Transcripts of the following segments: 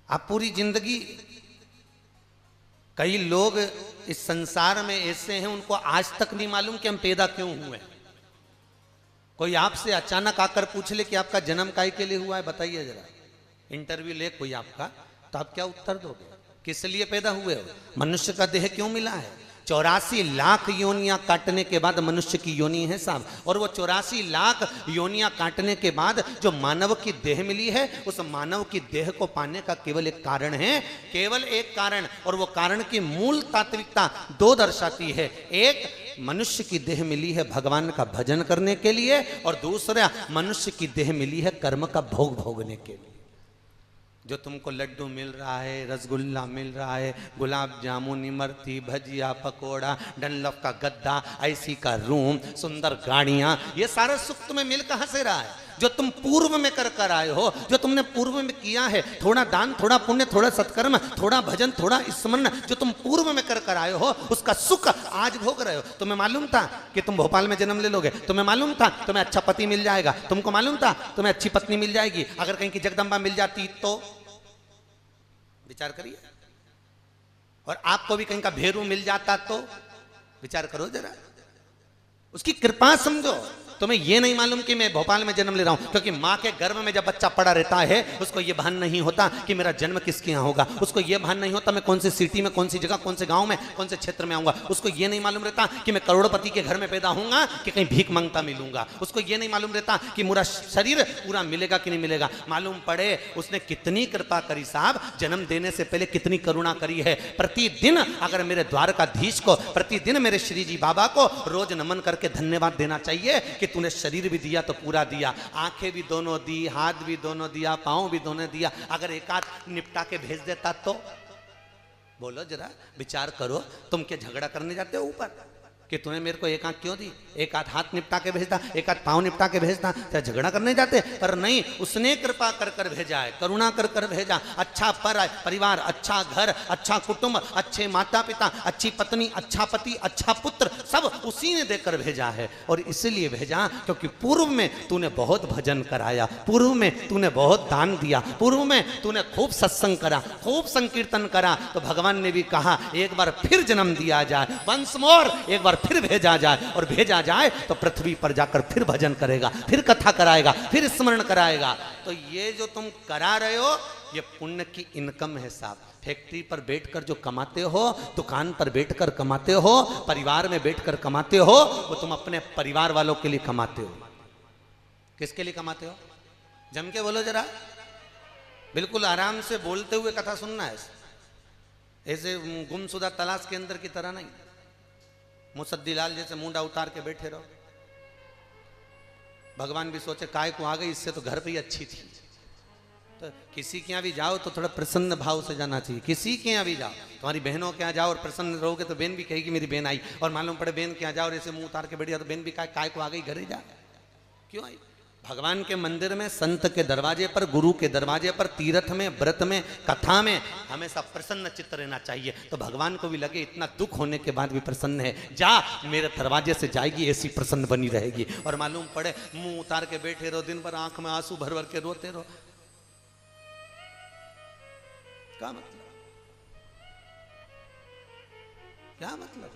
आप पूरी जिंदगी, कई लोग इस संसार में ऐसे हैं उनको आज तक नहीं मालूम कि हम पैदा क्यों हुए। कोई आपसे अचानक आकर पूछ ले कि आपका जन्म काहे के लिए हुआ है, बताइए जरा। इंटरव्यू ले कोई आपका, तो आप क्या उत्तर दोगे? किस लिए पैदा हुए हो? मनुष्य का देह क्यों मिला है? 84 लाख योनियां काटने के बाद मनुष्य की योनि है साहब। और वो 84 लाख योनियां काटने के बाद जो मानव की देह मिली है, उस मानव की देह को पाने का केवल एक कारण है, केवल एक कारण। और वो कारण की मूल तात्विकता दो दर्शाती है। एक, मनुष्य की देह मिली है भगवान का भजन करने के लिए, और दूसरा, मनुष्य की देह मिली है कर्म का भोग भोगने के लिए। जो तुमको लड्डू मिल रहा है, रसगुल्ला मिल रहा है, गुलाब जामुन, इमरती, भजिया, पकोड़ा, डनलफ का गद्दा, ऐसी का रूम, सुंदर गाड़ियां, ये सारा सुख तुम्हें मिल कहां से रहा है? जो तुम पूर्व में कर आए हो, जो तुमने पूर्व में किया है, थोड़ा दान, थोड़ा पुण्य, थोड़ा सत्कर्म, थोड़ा भजन, थोड़ा स्मरण, जो तुम पूर्व में कर आए हो, उसका सुख आज भोग रहे हो। तुम्हें मालूम था कि तुम भोपाल में जन्म ले लोगे? तुम्हें मालूम था तुम्हें अच्छा पति मिल जाएगा? तुमको मालूम था तुम्हें अच्छी पत्नी मिल जाएगी? अगर कहीं की जगदम्बा मिल जाती तो विचार करिए। और आपको भी कहीं का भेरू मिल जाता तो विचार करो जरा। उसकी कृपा समझो। तुम्हें यह नहीं मालूम कि मैं भोपाल में जन्म ले रहा हूं, क्योंकि मां के गर्भ में जब बच्चा पड़ा रहता है, उसको यह भान नहीं होता कि मेरा जन्म किसके यहां होगा। उसको यह भान नहीं होता मैं कौन सी सिटी में, कौन सी जगह, कौन से गांव में, कौन से क्षेत्र में आऊंगा। उसको यह नहीं मालूम रहता कि मैं करोड़पति के घर में पैदा होऊंगा कि कहीं भीख मांगता मिलूंगा। उसको यह नहीं मालूम रहता कि मेरा शरीर पूरा मिलेगा कि नहीं मिलेगा। मालूम पड़े उसने कितनी कृपा करी साहब, जन्म देने से पहले कितनी करुणा करी है। प्रतिदिन अगर मेरे द्वारकाधीश को, प्रतिदिन मेरे श्री जी बाबा को रोज नमन करके धन्यवाद देना चाहिए कि तूने शरीर भी दिया तो पूरा दिया, आंखें भी दोनों दी, हाथ भी दोनों दिया, पांव भी दोनों दिया। अगर एक आध निपटा के भेज देता तो? बोलो जरा, विचार करो। तुम क्या झगड़ा करने जाते हो ऊपर कि तूने मेरे को एक आंख क्यों दी, एक आध हाथ निपटा के भेजता, एक आध पांव निपटा के भेजता? क्या झगड़ा करने जाते? पर नहीं, उसने कृपा कर कर भेजा है, करुणा कर कर भेजा। अच्छा परिवार, अच्छा घर, अच्छा कुटुंब, अच्छे माता पिता, अच्छी पत्नी, अच्छा पति, अच्छा पुत्र, सब उसी ने देकर भेजा है। और इसलिए भेजा क्योंकि पूर्व में तूने बहुत भजन कराया, पूर्व में तूने बहुत दान दिया, पूर्व में तूने खूब सत्संग करा, खूब संकीर्तन करा। तो भगवान ने भी कहा एक बार फिर जन्म दिया जाए, वंस मोर, एक बार फिर भेजा जाए। और भेजा जाए तो पृथ्वी पर जाकर फिर भजन करेगा, फिर कथा कराएगा, फिर स्मरण कराएगा। तो ये जो तुम करा रहे हो, ये पुण्य की इनकम है साहब। फैक्ट्री पर बैठकर जो कमाते हो, दुकान पर बैठकर कमाते हो, परिवार में बैठकर कमाते हो, वो तुम अपने परिवार वालों के लिए कमाते हो। किसके लिए कमाते हो? जम के बोलो जरा, बिल्कुल आराम से बोलते हुए कथा सुनना है, ऐसे गुमशुदा तलाश के अंदर की तरह नहीं। मुसद्दीलाल जैसे मुंडा उतार के बैठे रहो। भगवान भी सोचे काय को आ गई, इससे तो घर पे ही अच्छी थी। तो किसी के यहाँ भी जाओ तो थोड़ा प्रसन्न भाव से जाना चाहिए। किसी के यहाँ भी जाओ, तुम्हारी बहनों के यहाँ जाओ और प्रसन्न रहोगे तो बहन भी कहेगी मेरी बहन आई। और मालूम पड़े बहन के यहाँ जाओ और ऐसे मुंह उतार के बैठ जाओ तो बहन भी काय को आ गई, घर ही जा, क्यों आई? भगवान के मंदिर में, संत के दरवाजे पर, गुरु के दरवाजे पर, तीर्थ में, व्रत में, कथा में हमेशा प्रसन्न चित्त रहना चाहिए। तो भगवान को भी लगे इतना दुख होने के बाद भी प्रसन्न है, जा मेरे दरवाजे से जाएगी, ऐसी प्रसन्न बनी रहेगी। और मालूम पड़े मुंह उतार के बैठे रहो, दिन भर आंख में आंसू भर भर के रोते रहो, क्या मतलब? क्या मतलब?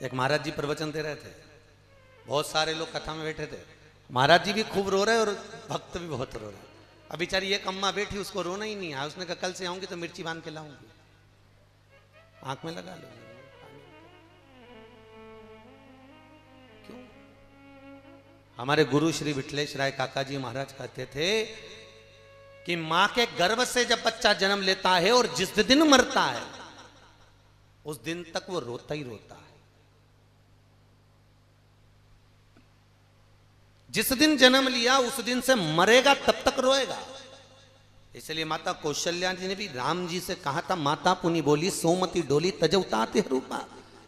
एक महाराज जी प्रवचन दे रहे थे, बहुत सारे लोग कथा में बैठे थे। महाराज जी भी खूब रो रहे और भक्त भी बहुत रो रहे। अब बेचारी एक अम्मा बैठी, उसको रोना ही नहीं आया। उसने कहा कल से आऊंगी तो मिर्ची बांध के लाऊंगी, आंख में लगा लो। क्यों? हमारे गुरु श्री विठलेश राय काका जी महाराज कहते थे कि मां के गर्भ से जब बच्चा जन्म लेता है और जिस दिन मरता है, उस दिन तक वो रोता ही रोता है। जिस दिन जन्म लिया उस दिन से मरेगा तब तक रोएगा। इसलिए माता कौशल्या जी ने भी राम जी से कहा था, माता पुनि बोली सोमति डोली तजउताते रूपा,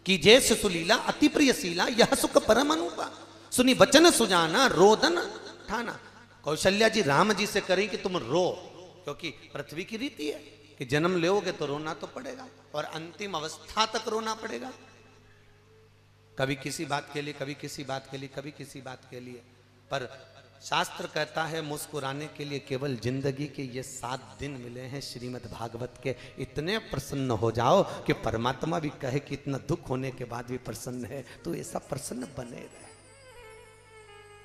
कि जय सुलीला अति प्रिय शीला, यह सुख परम अनुपा, सुनी वचन सुजाना रोदन ठाना। कौशल्या जी राम जी से करें कि तुम रो, क्योंकि पृथ्वी की रीति है कि जन्म लोगे तो रोना तो पड़ेगा। और अंतिम अवस्था तक रोना पड़ेगा। कभी किसी बात के लिए, कभी किसी बात के लिए, कभी किसी बात के लिए। पर शास्त्र कहता है मुस्कुराने के लिए केवल जिंदगी के ये 7 दिन मिले हैं श्रीमद् भागवत के। इतने प्रसन्न हो जाओ कि परमात्मा भी कहे कि इतना दुख होने के बाद भी प्रसन्न है, तो ऐसा प्रसन्न बने रहे।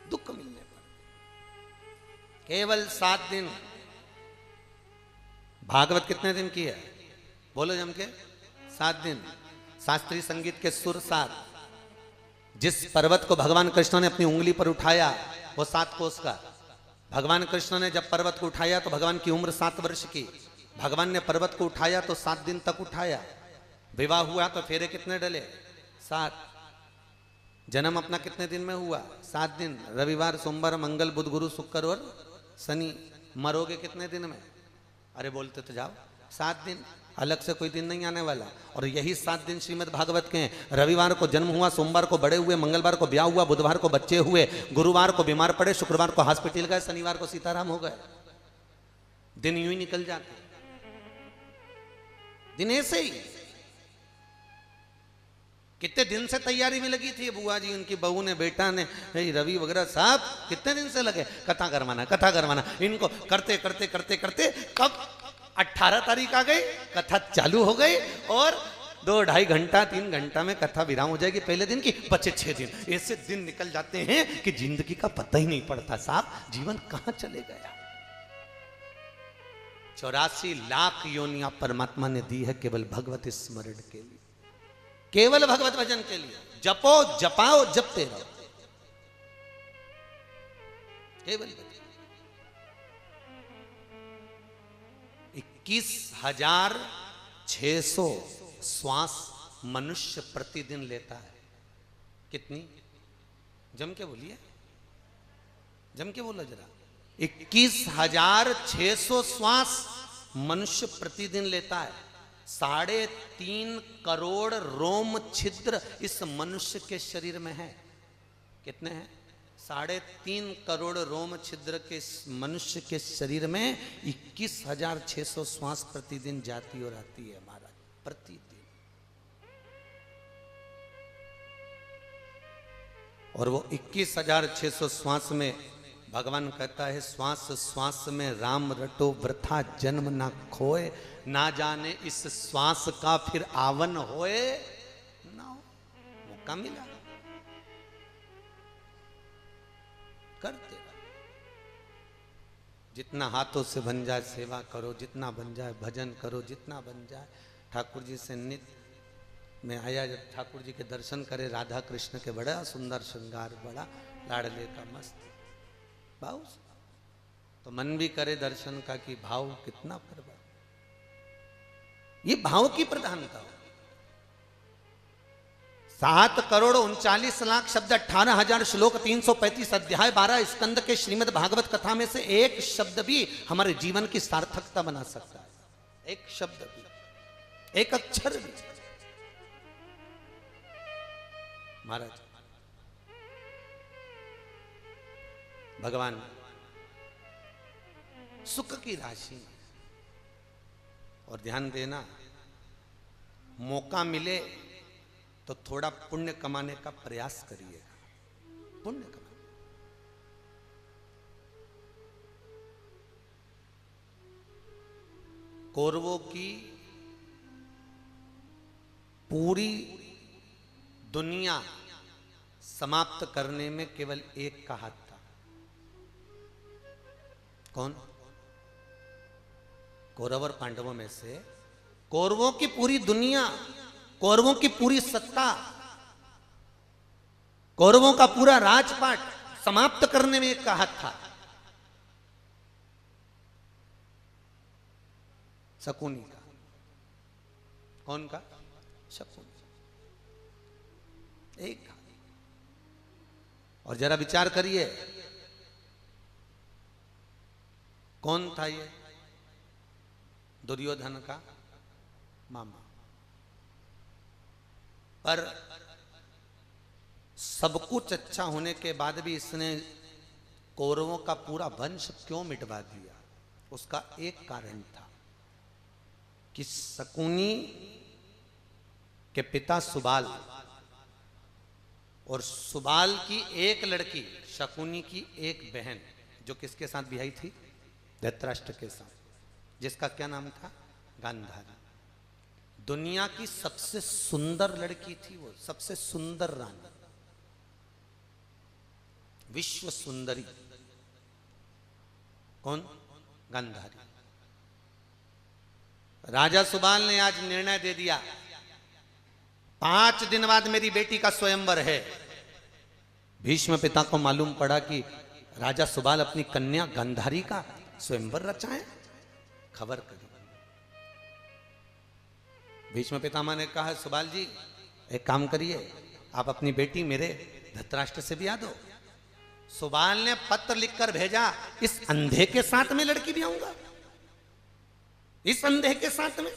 दुख मिलने पर केवल 7 दिन। भागवत कितने दिन की है? बोलो जम के। 7 दिन। शास्त्रीय संगीत के सुर 7। जिस पर्वत को भगवान कृष्ण ने अपनी उंगली पर उठाया वो 7 कोस का। भगवान कृष्ण ने जब पर्वत को उठाया तो भगवान की उम्र 7 वर्ष की। भगवान ने पर्वत को उठाया तो 7 दिन तक उठाया। विवाह हुआ तो फेरे कितने डले? 7। जन्म अपना कितने दिन में हुआ? 7 दिन। रविवार, सोमवार, मंगल, बुध, गुरु, शुक्र और शनि। मरोगे कितने दिन में? अरे बोलते तो जाओ। 7 दिन। अलग से कोई दिन नहीं आने वाला। और यही 7 दिन श्रीमद् भागवत के हैं। रविवार को जन्म हुआ, सोमवार को बड़े हुए, मंगलवार को ब्याह हुआ, बुधवार को बच्चे हुए, गुरुवार को बीमार पड़े, शुक्रवार को हॉस्पिटल गए, शनिवार को सीताराम हो गए। दिन यूं ही निकल जाते, दिन ऐसे ही। कितने दिन से तैयारी में लगी थी बुआ जी, उनकी बहू ने, बेटा ने, रवि वगैरह साहब कितने दिन से लगे कथा करवाना, कथा करवाना। इनको करते करते करते करते कब 18 तारीख आ गई, कथा चालू हो गई और 2-2.5 घंटा 3 घंटा में कथा विराम हो जाएगी पहले दिन की। बचे 6 दिन। ऐसे दिन निकल जाते हैं कि जिंदगी का पता ही नहीं पड़ता साहब, जीवन कहां चले गया। 84 लाख योनियां परमात्मा ने दी है केवल भगवत स्मरण के लिए, केवल भगवत भजन के लिए। जपो, जपाओ, जपते रहो, केवल 21,600 श्वास मनुष्य प्रतिदिन लेता है। कितनी? जम के बोलिए, जम के बोलो जरा। 21,600 श्वास मनुष्य प्रतिदिन लेता है। 3.5 करोड़ रोम छिद्र इस मनुष्य के शरीर में है। कितने हैं? 3.5 करोड़ रोम छिद्र के मनुष्य के शरीर में 21,600 श्वास प्रतिदिन जाती और आती है महाराज, प्रतिदिन। और वो 21,600 श्वास में भगवान कहता है श्वास श्वास में राम रटो वृथा जन्म ना खोए, ना जाने इस श्वास का फिर आवन होए ना हो। मौका मिला, करते रहो। जितना हाथों से बन जाए सेवा करो, जितना बन जाए भजन करो, जितना बन जाए। ठाकुर जी से नित्य में आया, जब ठाकुर जी के दर्शन करे, राधा कृष्ण के बड़ा सुंदर श्रृंगार, बड़ा लाडले का मस्त भाव, तो मन भी करे दर्शन का कि भाव कितना प्रबल। ये भाव की प्रधानता हो। 7,39,00,000 शब्द, 18,000 श्लोक, 335 अध्याय, 12 स्कंद के श्रीमद् भागवत कथा में से एक शब्द भी हमारे जीवन की सार्थकता बना सकता है। एक शब्द भी, एक अक्षर भी। महाराज भगवान सुख की राशि। और ध्यान देना, मौका मिले तो थोड़ा पुण्य कमाने का प्रयास करिएगा। पुण्य कमाने, कौरवों की पूरी दुनिया समाप्त करने में केवल एक का हाथ था। कौन? कौरव और पांडवों में से कौरवों की पूरी दुनिया, कौरवों की पूरी सत्ता, कौरवों का पूरा राजपाट समाप्त करने में एक का हाथ था। शकुनी का। कौन का? शकुनी। एक। और जरा विचार करिए कौन था ये? दुर्योधन का मामा। पर सब कुछ अच्छा होने के बाद भी इसने कौरवों का पूरा वंश क्यों मिटवा दिया? उसका एक कारण था कि शकुनी कि पिता सुबाल और सुबाल की एक लड़की शकुनी की एक बहन, जो किसके साथ ब्याही थी? धृतराष्ट्र के साथ, जिसका क्या नाम था? गांधारी। दुनिया की सबसे सुंदर लड़की थी वो, सबसे सुंदर रानी, विश्व सुंदरी। कौन? गांधारी। राजा सुबाल ने आज निर्णय दे दिया, 5 दिन बाद मेरी बेटी का स्वयंवर है। भीष्म पिता को मालूम पड़ा कि राजा सुबाल अपनी कन्या गांधारी का स्वयंवर रचाए, खबर करी। भीष्म पितामह ने कहा, सुबाल जी एक काम करिए, आप अपनी बेटी मेरे धृतराष्ट्र से ब्याह दो। सुबाल ने पत्र लिखकर भेजा, इस अंधे के साथ में लड़की ब्याहूंगा, इस अंधे के साथ में?